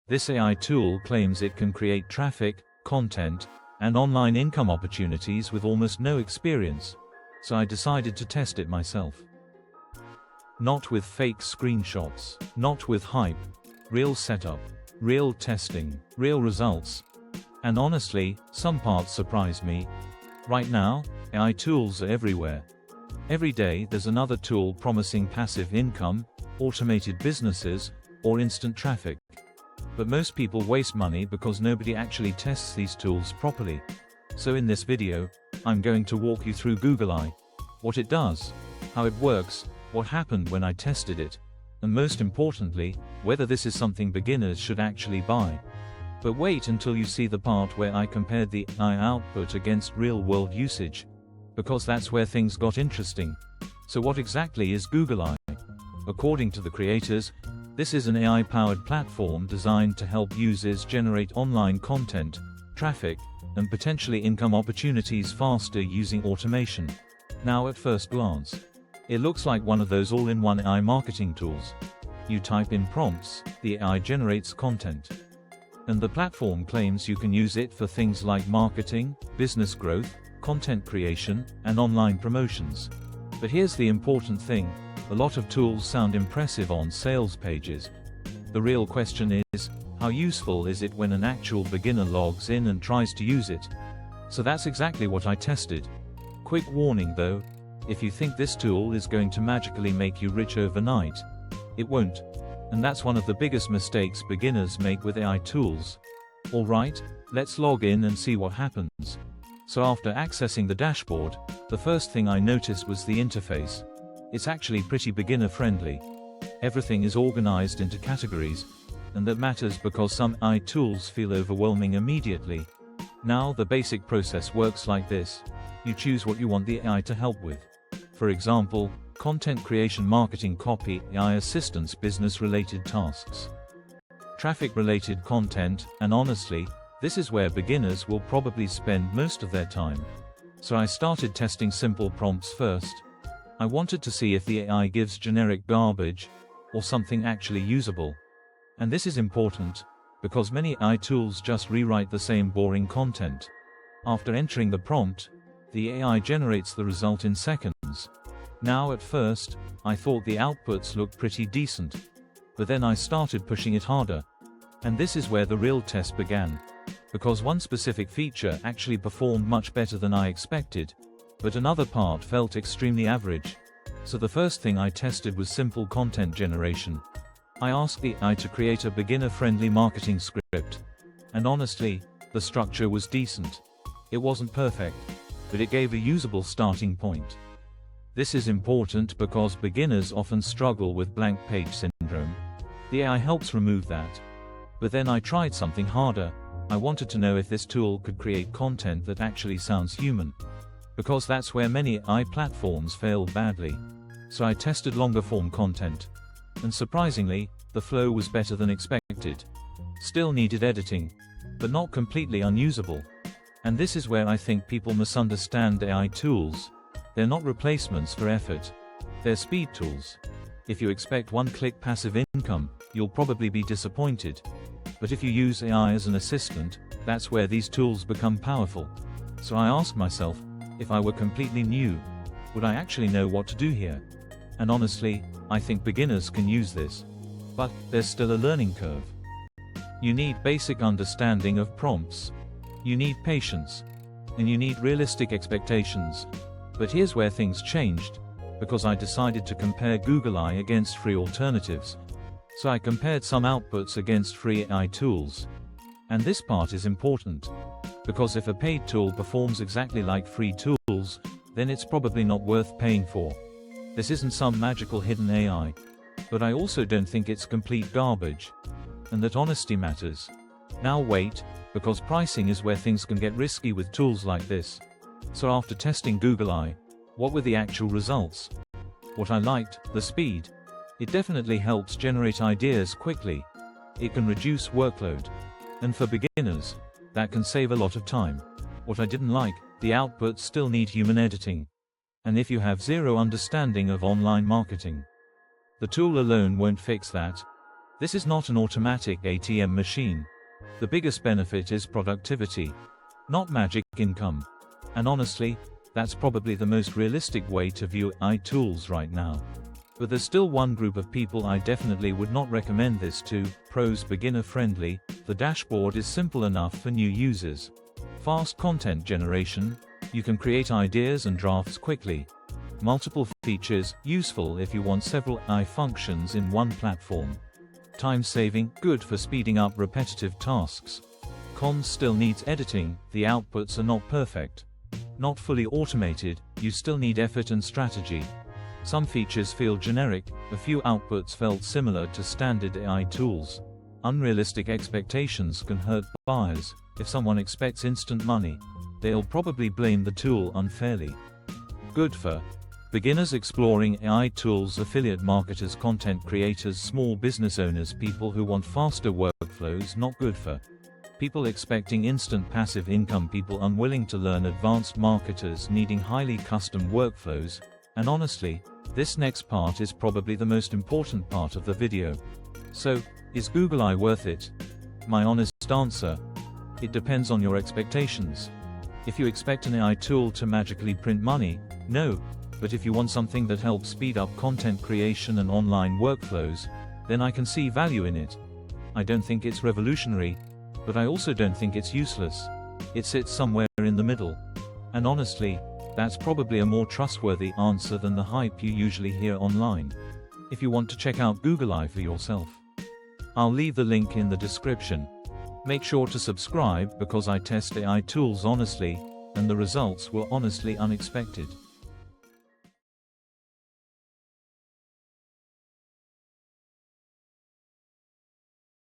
This AI tool claims it can create traffic, content, and online income opportunities with almost no experience, so I decided to test it myself. Not with fake screenshots, not with hype, real setup, real testing, real results. And honestly, some parts surprised me. Right now, AI tools are everywhere. Every day there's another tool promising passive income, automated businesses, or instant traffic. But most people waste money because nobody actually tests these tools properly. So in this video, I'm going to walk you through GooglAI, what it does, how it works, what happened when I tested it, and most importantly, whether this is something beginners should actually buy. But wait until you see the part where I compared the AI output against real-world usage, because that's where things got interesting. So what exactly is GooglAI? According to the creators, this is an AI-powered platform designed to help users generate online content, traffic, and potentially income opportunities faster using automation. Now at first glance, it looks like one of those all-in-one AI marketing tools. You type in prompts, the AI generates content. And the platform claims you can use it for things like marketing, business growth, content creation, and online promotions. But here's the important thing, a lot of tools sound impressive on sales pages. The real question is, how useful is it when an actual beginner logs in and tries to use it? So that's exactly what I tested. Quick warning though, if you think this tool is going to magically make you rich overnight, it won't. And that's one of the biggest mistakes beginners make with AI tools. Alright, let's log in and see what happens. So after accessing the dashboard, the first thing I noticed was the interface. It's actually pretty beginner-friendly. Everything is organized into categories, and that matters because some AI tools feel overwhelming immediately. Now the basic process works like this. You choose what you want the AI to help with. For example, content creation, marketing, copy, AI assistance, business-related tasks, traffic-related content, and honestly, this is where beginners will probably spend most of their time. So I started testing simple prompts first. I wanted to see if the AI gives generic garbage, or something actually usable. And this is important, because many AI tools just rewrite the same boring content. After entering the prompt, the AI generates the result in seconds. Now at first, I thought the outputs looked pretty decent. But then I started pushing it harder. And this is where the real test began. Because one specific feature actually performed much better than I expected, but another part felt extremely average. So the first thing I tested was simple content generation. I asked the AI to create a beginner-friendly marketing script. And honestly, the structure was decent. It wasn't perfect, but it gave a usable starting point. This is important because beginners often struggle with blank page syndrome. The AI helps remove that. But then I tried something harder. I wanted to know if this tool could create content that actually sounds human. Because that's where many AI platforms fail badly. So I tested longer form content. And surprisingly, the flow was better than expected. Still needed editing, but not completely unusable. And this is where I think people misunderstand AI tools. They're not replacements for effort. They're speed tools. If you expect one-click passive income, you'll probably be disappointed. But if you use AI as an assistant, that's where these tools become powerful. So I asked myself, if I were completely new, would I actually know what to do here? And honestly, I think beginners can use this. But there's still a learning curve. You need basic understanding of prompts. You need patience. And you need realistic expectations. But here's where things changed, because I decided to compare GooglAI against free alternatives. So I compared some outputs against free AI tools. And this part is important, because if a paid tool performs exactly like free tools, then it's probably not worth paying for. This isn't some magical hidden AI. But I also don't think it's complete garbage. And that honesty matters. Now wait, because pricing is where things can get risky with tools like this. So after testing GooglAI, what were the actual results? What I liked, the speed. It definitely helps generate ideas quickly. It can reduce workload. And for beginners, that can save a lot of time. What I didn't like, the outputs still need human editing. And if you have zero understanding of online marketing, the tool alone won't fix that. This is not an automatic ATM machine. The biggest benefit is productivity, not magic income. And honestly, that's probably the most realistic way to view AI tools right now. But there's still one group of people I definitely would not recommend this to. Pros: beginner friendly, the dashboard is simple enough for new users. Fast content generation, you can create ideas and drafts quickly. Multiple features, useful if you want several AI functions in one platform. Time saving, good for speeding up repetitive tasks. Cons: still needs editing, the outputs are not perfect. Not fully automated, you still need effort and strategy. Some features feel generic, a few outputs felt similar to standard AI tools. Unrealistic expectations can hurt buyers. If someone expects instant money, they'll probably blame the tool unfairly. Good for beginners exploring AI tools, affiliate marketers, content creators, small business owners, people who want faster workflows. Not good for people expecting instant passive income, people unwilling to learn, advanced marketers needing highly custom workflows. And honestly, this next part is probably the most important part of the video. So, is GooglAI worth it? My honest answer: it depends on your expectations. If you expect an AI tool to magically print money, no. But if you want something that helps speed up content creation and online workflows, then I can see value in it. I don't think it's revolutionary, but I also don't think it's useless. It sits somewhere in the middle. And honestly, that's probably a more trustworthy answer than the hype you usually hear online. If you want to check out GooglAI for yourself, I'll leave the link in the description. Make sure to subscribe because I test AI tools honestly, and the results were honestly unexpected.